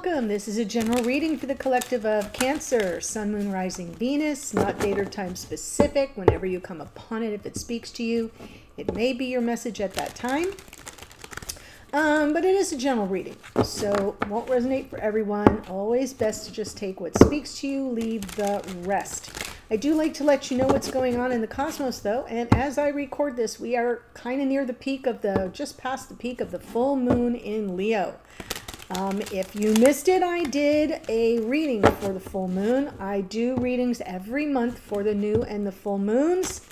welcome. This is a general reading for the collective of Cancer, Sun, Moon, Rising, Venus, not date or time specific. Whenever you come upon it, if it speaks to you, it may be your message at that time. But it is a general reading, so it won't resonate for everyone. Always best to just take what speaks to you, leave the rest. I do like to let you know what's going on in the cosmos, though, and as I record this, we are kind of near the peak of just past the peak of the full moon in Leo. If you missed it, I did a reading for the full moon. I do readings every month for the new and the full moons.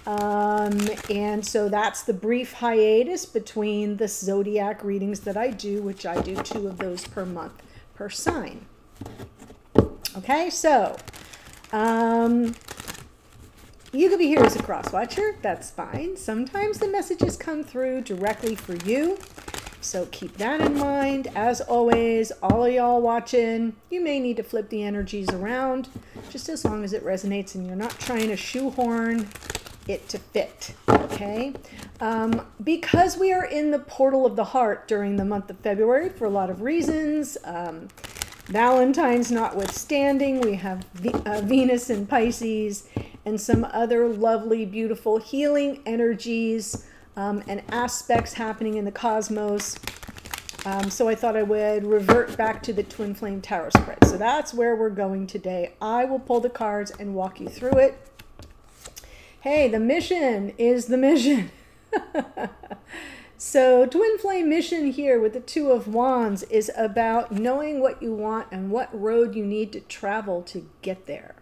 And so that's the brief hiatus between the zodiac readings that I do, which I do 2 of those per month per sign. Okay, so you could be here as a cross watcher. That's fine. Sometimes the messages come through directly for you. So keep that in mind. As always, all of y'all watching, you may need to flip the energies around, just as long as it resonates and you're not trying to shoehorn it to fit, okay? Because we are in the portal of the heart during the month of February for a lot of reasons, Valentine's notwithstanding, we have Venus in Pisces and some other lovely, beautiful healing energies and aspects happening in the cosmos. So I thought I would revert back to the Twin Flame Tarot spread. So that's where we're going today. I will pull the cards and walk you through it. Hey, the mission is the mission. So Twin Flame mission here with the 2 of Wands is about knowing what you want and what road you need to travel to get there.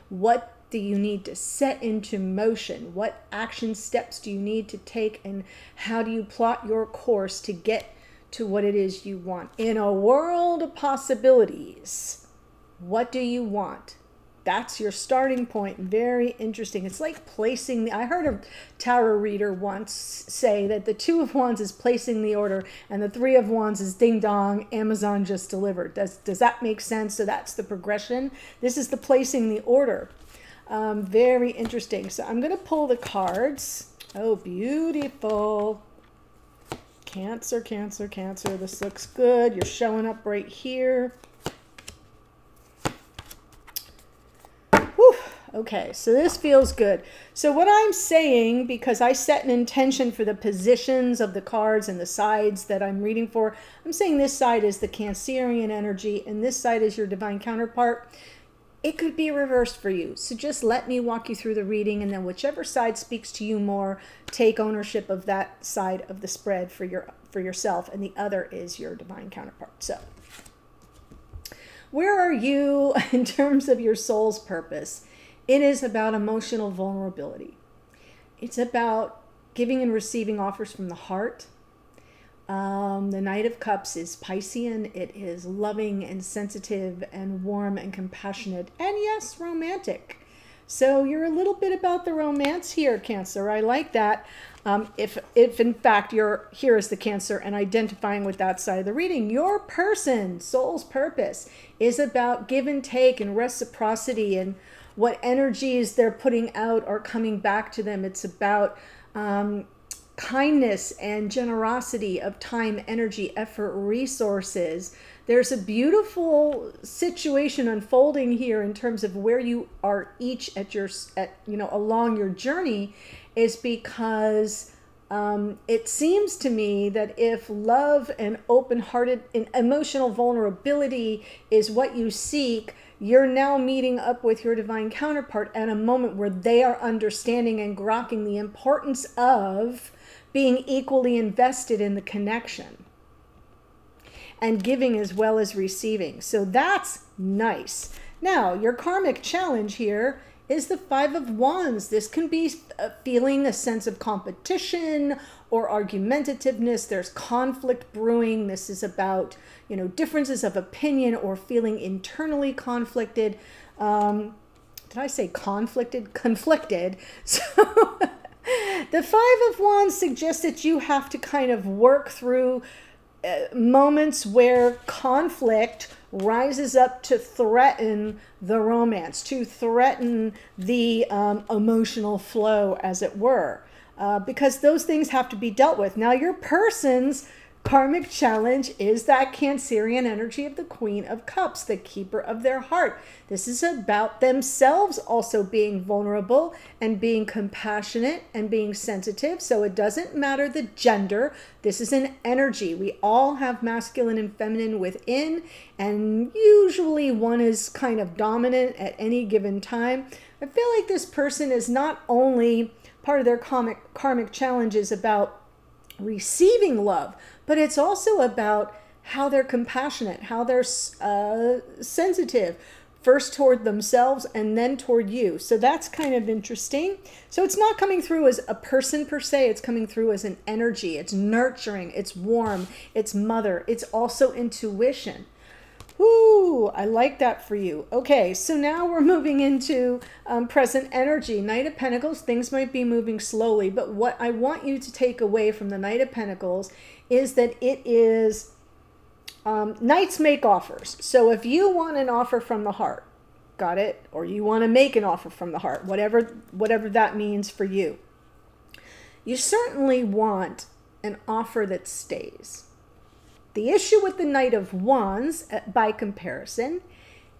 What do you need to set into motion? What action steps do you need to take, and how do you plot your course to get to what it is you want? In a world of possibilities, what do you want? That's your starting point. Very interesting. It's like placing the, I heard a tarot reader once say that the 2 of Wands is placing the order and the 3 of Wands is ding dong, Amazon just delivered. Does that make sense? So that's the progression. This is the placing the order. Very interesting. So I'm going to pull the cards. Oh, beautiful. Cancer, Cancer, Cancer. This looks good. You're showing up right here. Whew. Okay, so this feels good. So what I'm saying, because I set an intention for the positions of the cards and the sides that I'm reading for, I'm saying this side is the Cancerian energy and this side is your divine counterpart. It could be reversed for you. So just let me walk you through the reading, and then whichever side speaks to you more, take ownership of that side of the spread for yourself, and the other is your divine counterpart. So where are you in terms of your soul's purpose? It is about emotional vulnerability. It's about giving and receiving offers from the heart. The Knight of Cups is Piscean. It is loving and sensitive and warm and compassionate and, yes, romantic. So you're a little bit about the romance here, Cancer. I like that. If in fact you're here as the Cancer and identifying with that side of the reading, your person, soul's purpose, is about give and take and reciprocity, and what energies they're putting out are coming back to them. It's about kindness and generosity of time, energy, effort, resources. There's a beautiful situation unfolding here in terms of where you are each along your journey, is because it seems to me that if love and open-hearted and emotional vulnerability is what you seek, you're now meeting up with your divine counterpart at a moment where they are understanding and grokking the importance of being equally invested in the connection and giving as well as receiving. So that's nice. Now, your karmic challenge here is the 5 of Wands. This can be feeling a sense of competition or argumentativeness. There's conflict brewing. This is about, differences of opinion or feeling internally conflicted. Did I say conflicted? Conflicted. So the 5 of Wands suggests that you have to kind of work through moments where conflict rises up to threaten the romance, to threaten the emotional flow, as it were, because those things have to be dealt with. Now, your person's karmic challenge is that Cancerian energy of the Queen of Cups, the keeper of their heart. This is about themselves also being vulnerable and being compassionate and being sensitive. So it doesn't matter the gender. This is an energy. We all have masculine and feminine within, and usually one is kind of dominant at any given time. I feel like this person is not only part of their karmic challenges about receiving love, but it's also about how they're compassionate, how they're sensitive, first toward themselves and then toward you. So that's kind of interesting. So it's not coming through as a person per se, it's coming through as an energy. It's nurturing, it's warm, it's mother, it's also intuition. Ooh, I like that for you. Okay, so now we're moving into present energy. Knight of Pentacles, things might be moving slowly, but what I want you to take away from the Knight of Pentacles is that it is, knights make offers. So if you want an offer from the heart, got it? Or you want to make an offer from the heart, whatever that means for you. You certainly want an offer that stays. The issue with the Knight of Wands, by comparison,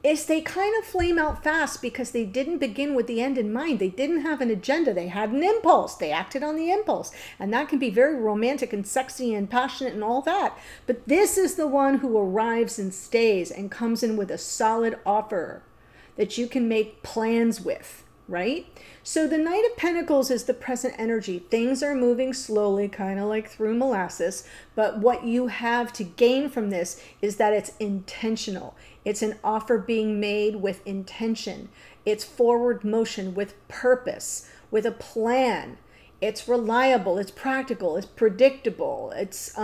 is they kind of flame out fast because they didn't begin with the end in mind. They didn't have an agenda. They had an impulse. They acted on the impulse. And that can be very romantic and sexy and passionate and all that. But this is the one who arrives and stays and comes in with a solid offer that you can make plans with, right? So the Knight of Pentacles is the present energy. Things are moving slowly, kind of like through molasses. But what you have to gain from this is that it's intentional. It's an offer being made with intention. It's forward motion with purpose, with a plan. It's reliable. It's practical. It's predictable. It's,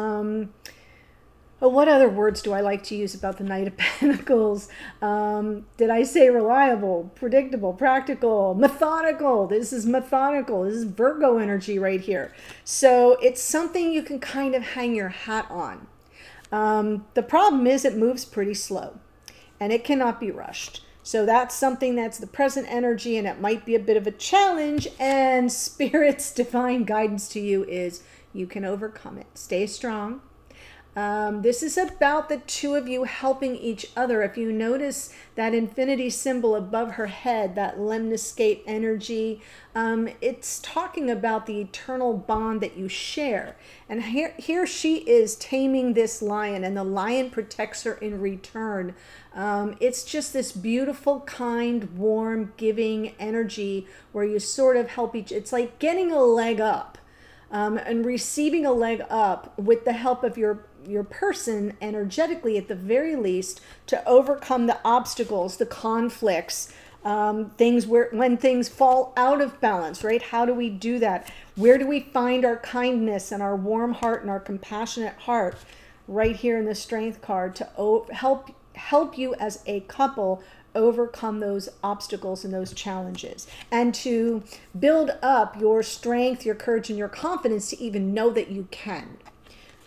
what other words do I like to use about the Knight of Pentacles? Did I say reliable, predictable, practical, methodical? This is methodical. This is Virgo energy right here. So it's something you can kind of hang your hat on. The problem is it moves pretty slow and it cannot be rushed. So that's something that's the present energy, and it might be a bit of a challenge, and Spirit's divine guidance to you is you can overcome it. Stay strong. This is about the two of you helping each other. If you notice that infinity symbol above her head, that lemniscate energy, it's talking about the eternal bond that you share. And here she is taming this lion, and the lion protects her in return. It's just this beautiful, kind, warm, giving energy where you sort of help it's like getting a leg up. And receiving a leg up with the help of your person energetically, at the very least, to overcome the obstacles, the conflicts, when things fall out of balance, right? How do we do that? Where do we find our kindness and our warm heart and our compassionate heart? Right here in the Strength card to help you as a couple overcome those obstacles and those challenges, and to build up your strength, your courage, and your confidence to even know that you can.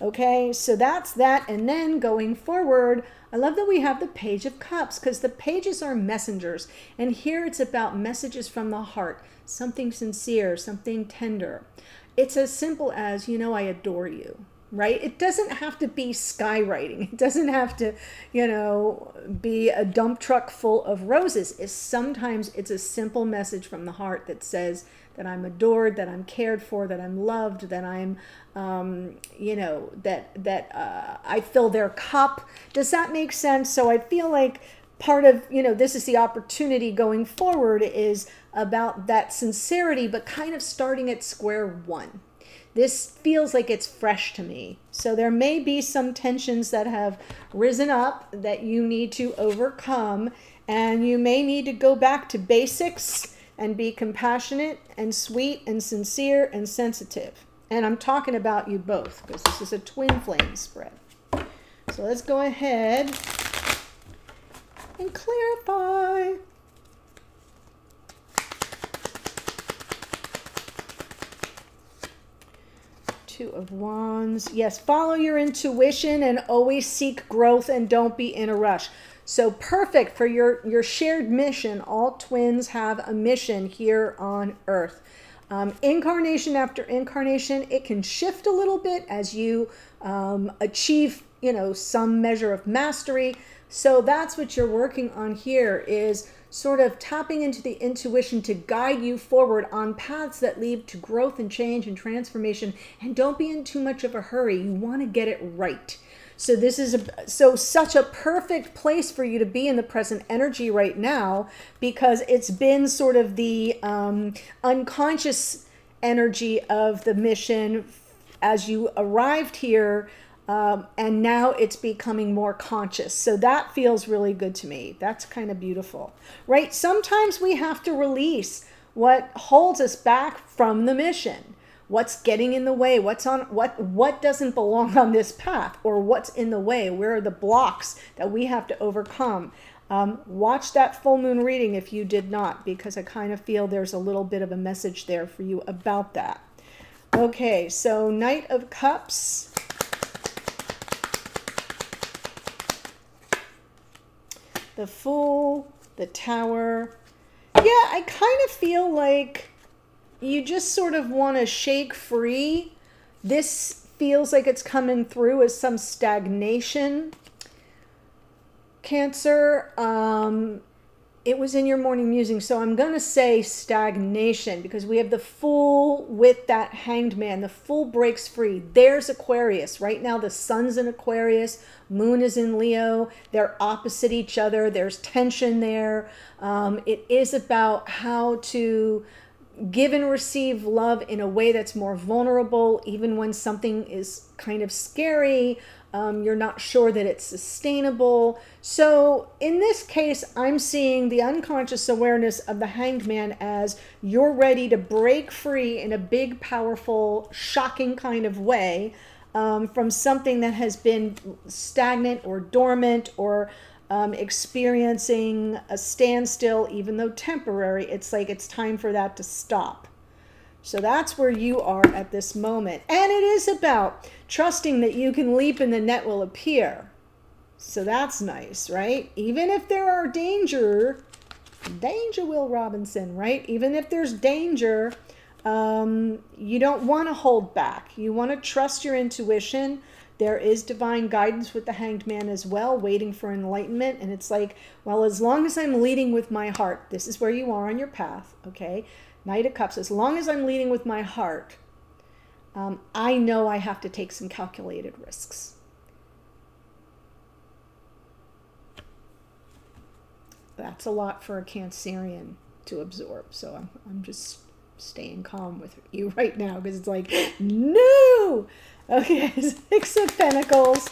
Okay, so that's that. And then going forward, I love that we have the Page of Cups, because the pages are messengers, and here it's about messages from the heart, something sincere, something tender. It's as simple as, you know, I adore you. Right? It doesn't have to be skywriting. It doesn't have to, you know, be a dump truck full of roses. Sometimes it's a simple message from the heart that says that I'm adored, that I'm cared for, that I'm loved, that I'm, you know, that I fill their cup. Does that make sense? So I feel like part of, you know, this is the opportunity going forward is about that sincerity, but kind of starting at square one. This feels like it's fresh to me. So there may be some tensions that have risen up that you need to overcome, and you may need to go back to basics and be compassionate and sweet and sincere and sensitive. And I'm talking about you both, because this is a twin flame spread. So let's go ahead and clarify. Two of Wands. Yes, follow your intuition and always seek growth and don't be in a rush. So perfect for your shared mission. All twins have a mission here on Earth. Incarnation after incarnation, it can shift a little bit as you achieve, you know, some measure of mastery. So that's what you're working on here, is sort of tapping into the intuition to guide you forward on paths that lead to growth and change and transformation. And don't be in too much of a hurry. You want to get it right. So this is such a perfect place for you to be in the present energy right now, because it's been sort of the unconscious energy of the mission as you arrived here, and now it's becoming more conscious. So that feels really good to me. That's kind of beautiful, right? Sometimes we have to release what holds us back from the mission. What's getting in the way? What doesn't belong on this path, or what's in the way? Where are the blocks that we have to overcome? Watch that full moon reading if you did not, because I kind of feel there's a little bit of a message there for you about that. Okay, so Knight of Cups. The Fool, the Tower. Yeah, I kind of feel like you just sort of want to shake free. This feels like it's coming through as some stagnation. Cancer, it was in your morning musing, so I'm going to say stagnation, because we have the Fool with that Hanged Man. The Fool breaks free. There's Aquarius. Right now the sun's in Aquarius, moon is in Leo. They're opposite each other. There's tension there. It is about how to give and receive love in a way that's more vulnerable, even when something is kind of scary. You're not sure that it's sustainable. So in this case, I'm seeing the unconscious awareness of the Hanged Man as you're ready to break free in a big, powerful, shocking kind of way from something that has been stagnant or dormant, or experiencing a standstill, even though temporary. It's like it's time for that to stop. So that's where you are at this moment. And it is about trusting that you can leap and the net will appear. So that's nice, right? Even if there are danger, Will Robinson, right? Even if there's danger, you don't want to hold back. You want to trust your intuition. There is divine guidance with the Hanged Man as well, waiting for enlightenment. And it's like, well, as long as I'm leading with my heart, this is where you are on your path, okay? Knight of Cups, as long as I'm leading with my heart, I know I have to take some calculated risks. That's a lot for a Cancerian to absorb. So I'm just staying calm with you right now, because it's like, no! Okay, Six of Pentacles.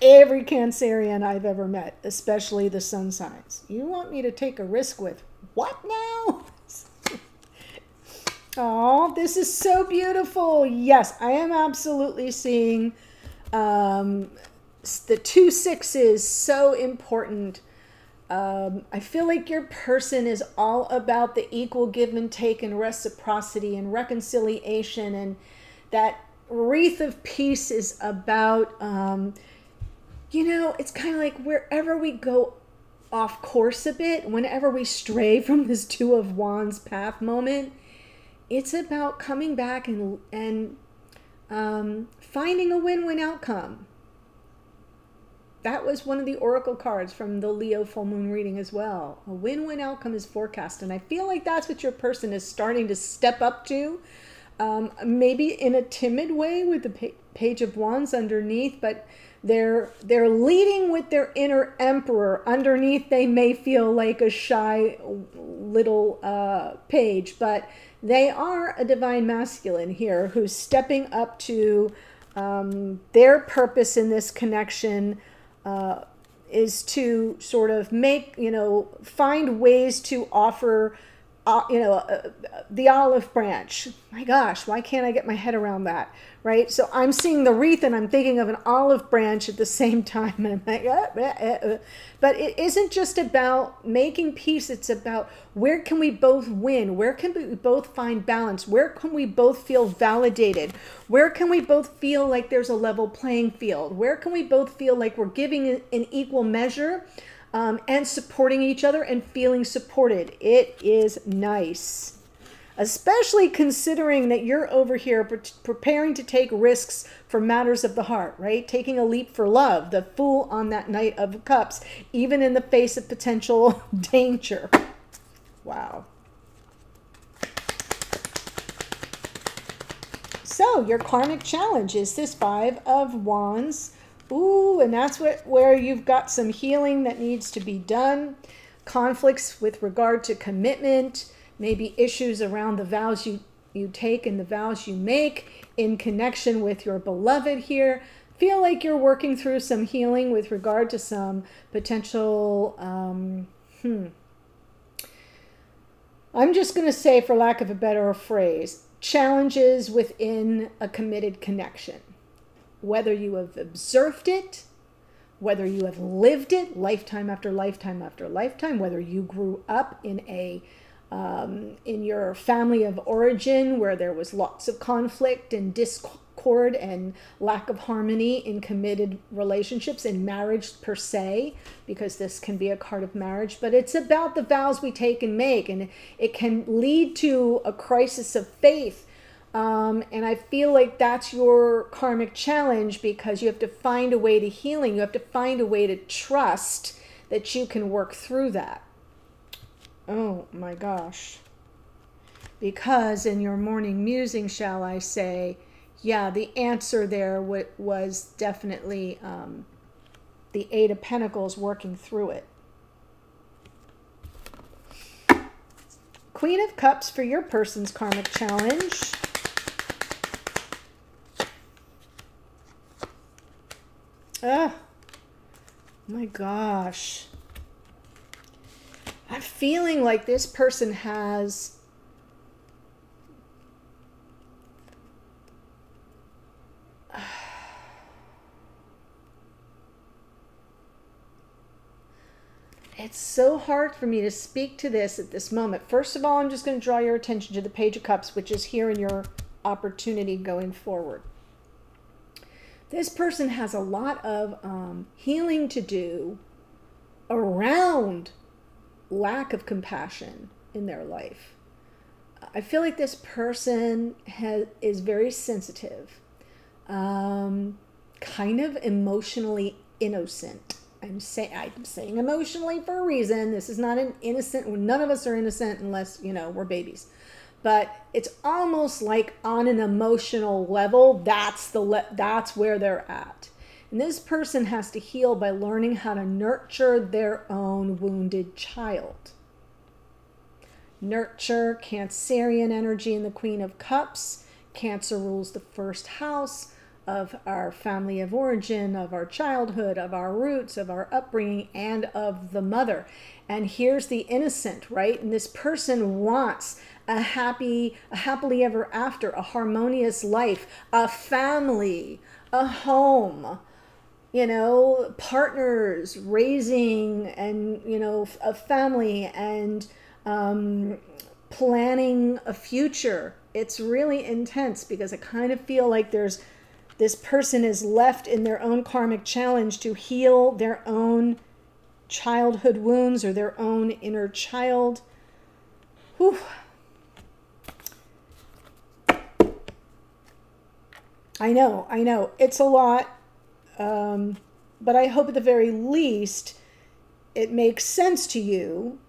Every Cancerian I've ever met, especially the sun signs. You want me to take a risk with what now? Oh, this is so beautiful. Yes, I am absolutely seeing the 2 6s, so important. I feel like your person is all about the equal give and take and reciprocity and reconciliation, and that wreath of peace is about, you know, it's kind of like wherever we go off course a bit, whenever we stray from this 2 of Wands path moment, it's about coming back and finding a win-win outcome. That was one of the oracle cards from the Leo full moon reading as well. A win-win outcome is forecast. And I feel like that's what your person is starting to step up to. Maybe in a timid way with the Page of Wands underneath, but they're leading with their inner emperor. Underneath, they may feel like a shy little page, but they are a divine masculine here who's stepping up to their purpose in this connection. Is to sort of make, you know, find ways to offer, the olive branch. My gosh, why can't I get my head around that, right? So I'm seeing the wreath and I'm thinking of an olive branch at the same time. And I'm like, But it isn't just about making peace. It's about where can we both win? Where can we both find balance? Where can we both feel validated? Where can we both feel like there's a level playing field? Where can we both feel like we're giving in equal measure? and supporting each other and feeling supported. It is nice. Especially considering that you're over here preparing to take risks for matters of the heart, right? Taking a leap for love, the Fool on that Knight of Cups, even in the face of potential danger. Wow. So your karmic challenge is this Five of Wands. Ooh, and that's where you've got some healing that needs to be done. Conflicts with regard to commitment, maybe issues around the vows you take and the vows you make in connection with your beloved here. Feel like you're working through some healing with regard to some potential, I'm just going to say, for lack of a better phrase, challenges within a committed connection. Whether you have observed it, whether you have lived it lifetime after lifetime after lifetime, whether you grew up in in your family of origin where there was lots of conflict and discord and lack of harmony in committed relationships, in marriage per se, because this can be a card of marriage, but it's about the vows we take and make, and it can lead to a crisis of faith. And I feel like that's your karmic challenge, because you have to find a way to healing. You have to find a way to trust that you can work through that. Oh my gosh. Because in your morning musing, shall I say, yeah, the answer there was definitely the Eight of Pentacles working through it. Queen of Cups for your person's karmic challenge. Oh my gosh. I'm feeling like this person has it's so hard for me to speak to this at this moment. First of all, I'm just going to draw your attention to the Page of Cups, which is here in your opportunity going forward. This person has a lot of healing to do around lack of compassion in their life. I feel like this person is very sensitive, kind of emotionally innocent. I'm saying emotionally for a reason. This is not an innocent, none of us are innocent unless, you know, we're babies. But it's almost like on an emotional level, that's where they're at. And this person has to heal by learning how to nurture their own wounded child. Nurture, Cancerian energy in the Queen of Cups. Cancer rules the first house of our family of origin, of our childhood, of our roots, of our upbringing, and of the mother. And here's the innocent, right? And this person wants a happily ever after, a harmonious life, a family, a home, you know, partners, raising, and, you know, a family, and planning a future. It's really intense, because I kind of feel like this person is left in their own karmic challenge to heal their own childhood wounds or their own inner child. Whew. I know, it's a lot, but I hope at the very least it makes sense to you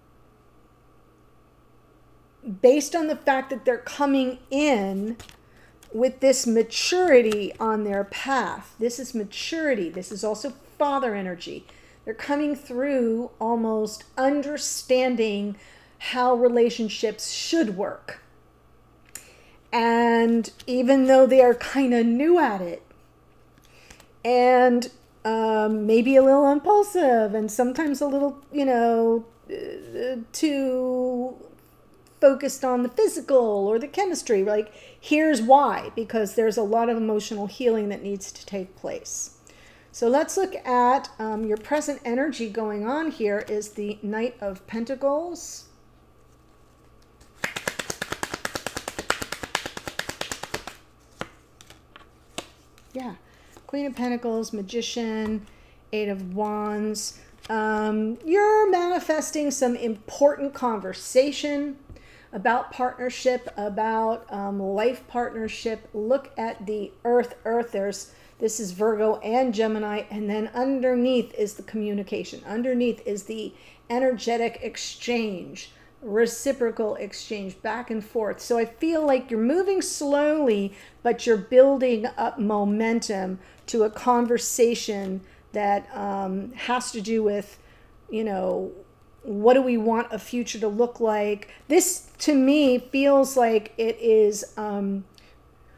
based on the fact that they're coming in with this maturity on their path. This is maturity. This is also father energy. They're coming through almost understanding how relationships should work. And even though they are kind of new at it, and maybe a little impulsive, and sometimes a little, you know, too focused on the physical or the chemistry, like, here's why, because there's a lot of emotional healing that needs to take place. So let's look at your present energy going on here is the Knight of Pentacles. Yeah, Queen of Pentacles, Magician, Eight of Wands, You're manifesting some important conversation about partnership, about life partnership. Look at the earth. This is Virgo and Gemini, and then underneath is the communication. Underneath is the energetic exchange, reciprocal exchange, back and forth. So I feel like you're moving slowly, but you're building up momentum to a conversation that has to do with, you know, what do we want a future to look like? This, to me, feels like it is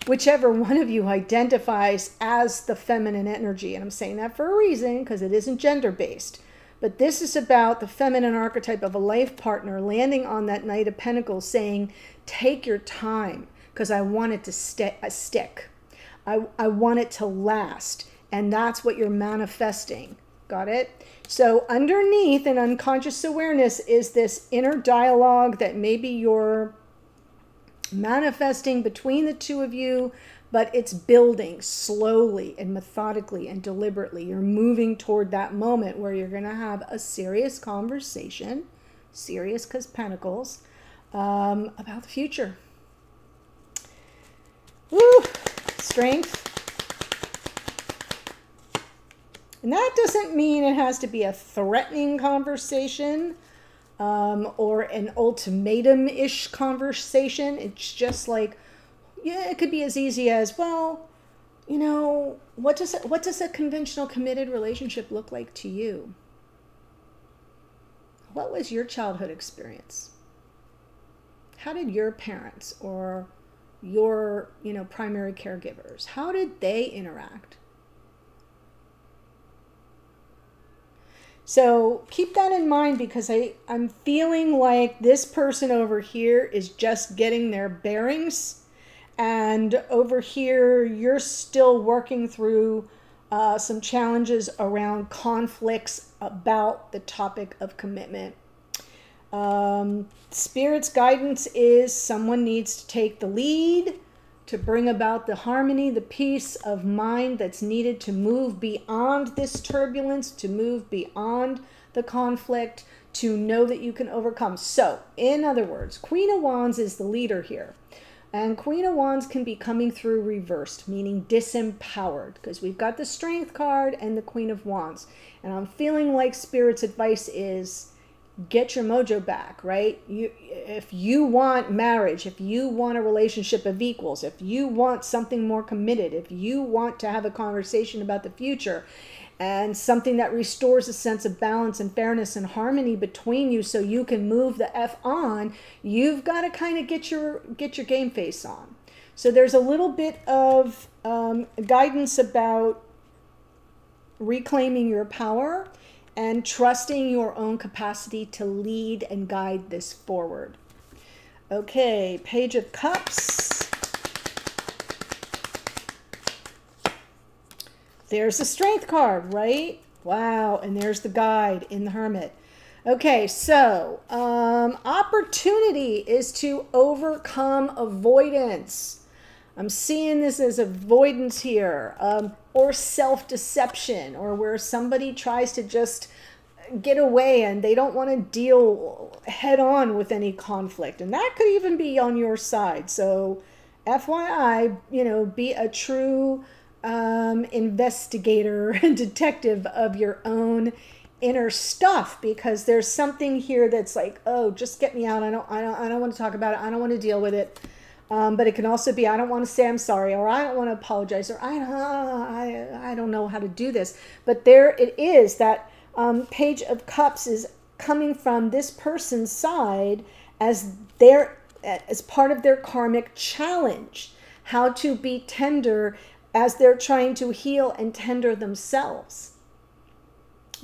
whichever one of you identifies as the feminine energy. And I'm saying that for a reason, because it isn't gender-based. But this is about the feminine archetype of a life partner landing on that Knight of Pentacles saying, take your time, because I want it to stick. I want it to last. And that's what you're manifesting. Got it? So underneath in unconscious awareness is this inner dialogue that maybe you're manifesting between the two of you, but it's building slowly and methodically and deliberately. You're moving toward that moment where you're going to have a serious conversation, serious because Pentacles, about the future. Woo! Strength. And that doesn't mean it has to be a threatening conversation or an ultimatum-ish conversation. It's just like, yeah, it could be as easy as, well, you know, what does a conventional committed relationship look like to you? What was your childhood experience? How did your parents or your, you know, primary caregivers, how did they interact? So keep that in mind, because I'm feeling like this person over here is just getting their bearings. And over here, you're still working through some challenges around conflicts about the topic of commitment. Spirit's guidance is someone needs to take the lead to bring about the harmony, the peace of mind that's needed to move beyond this turbulence, to move beyond the conflict, to know that you can overcome. So, in other words, Queen of Wands is the leader here. And Queen of Wands can be coming through reversed, meaning disempowered, because we've got the Strength card and the Queen of Wands. And I'm feeling like Spirit's advice is, get your mojo back, right? If you want marriage, if you want a relationship of equals, if you want something more committed, if you want to have a conversation about the future and something that restores a sense of balance and fairness and harmony between you so you can move the F on, you've got to kind of get your game face on. So there's a little bit of guidance about reclaiming your power and trusting your own capacity to lead and guide this forward. Okay, Page of Cups. There's the Strength card, right? Wow, and there's the guide in the Hermit. Okay, so opportunity is to overcome avoidance. I'm seeing this as avoidance here, or self-deception, or where somebody tries to just get away and they don't want to deal head on with any conflict. And that could even be on your side. So FYI, you know, be a true investigator and detective of your own inner stuff, because there's something here that's like, oh, just get me out. I don't want to talk about it. I don't want to deal with it. But it can also be, I don't want to say I'm sorry, or I don't want to apologize, or I don't know how to do this. But there it is, that Page of Cups is coming from this person's side as part of their karmic challenge, how to be tender as they're trying to heal and tender themselves,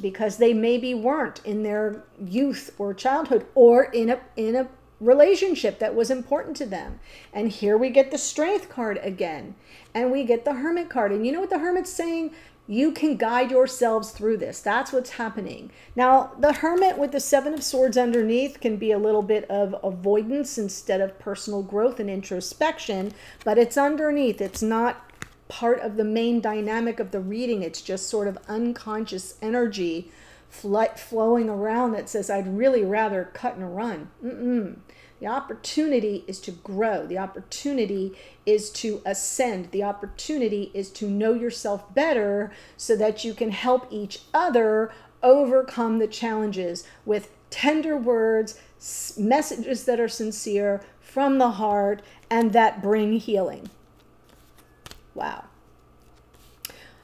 because they maybe weren't in their youth or childhood or in a relationship that was important to them. And here we get the Strength card again, and we get the Hermit card. And you know what the Hermit's saying? You can guide yourselves through this. That's what's happening. Now, the Hermit with the Seven of Swords underneath can be a little bit of avoidance instead of personal growth and introspection, but it's underneath. It's not part of the main dynamic of the reading. It's just sort of unconscious energy flowing around that says, I'd really rather cut and run. The opportunity is to grow. The opportunity is to ascend. The opportunity is to know yourself better so that you can help each other overcome the challenges with tender words, messages that are sincere from the heart and that bring healing. Wow.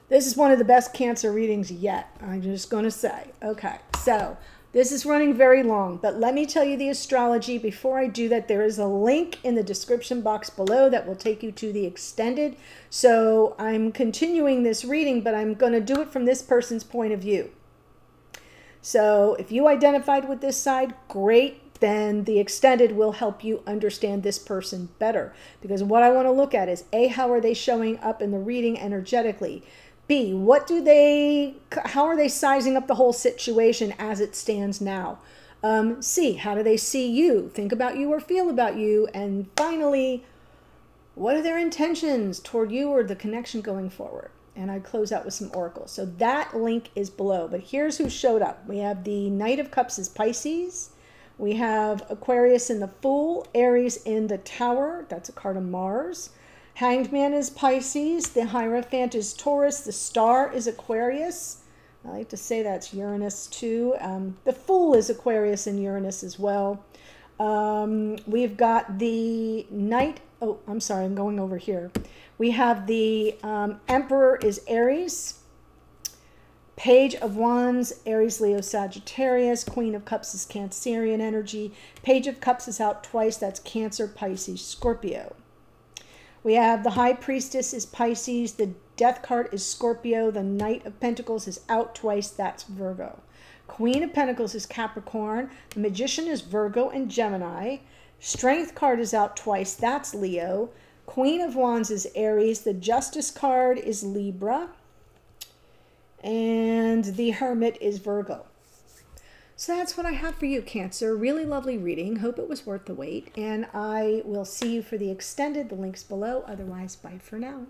This is one of the best Cancer readings yet. I'm just going to say. Okay, so this is running very long, but let me tell you the astrology. Before I do that, there is a link in the description box below that will take you to the extended. So I'm continuing this reading, but I'm going to do it from this person's point of view. So if you identified with this side, great. Then the extended will help you understand this person better. Because what I want to look at is A, how are they showing up in the reading energetically? B, how are they sizing up the whole situation as it stands now? C, how do they see you, think about you, or feel about you? And finally, what are their intentions toward you or the connection going forward? And I close out with some oracles. So that link is below. But here's who showed up. We have the Knight of Cups is Pisces. We have Aquarius in the Fool, Aries in the Tower. That's a card of Mars. Hanged Man is Pisces, the Hierophant is Taurus, the Star is Aquarius. I like to say that's Uranus too. The Fool is Aquarius and Uranus as well. We've got the Knight, oh, I'm sorry, I'm going over here. We have the Emperor is Aries. Page of Wands, Aries, Leo, Sagittarius. Queen of Cups is Cancerian energy. Page of Cups is out twice, that's Cancer, Pisces, Scorpio. We have the High Priestess is Pisces, the Death card is Scorpio, the Knight of Pentacles is out twice, that's Virgo. Queen of Pentacles is Capricorn, the Magician is Virgo and Gemini. Strength card is out twice, that's Leo. Queen of Wands is Aries, the Justice card is Libra, and the Hermit is Virgo. So that's what I have for you, Cancer. Really lovely reading. Hope it was worth the wait. And I will see you for the extended. The link's below. Otherwise, bye for now.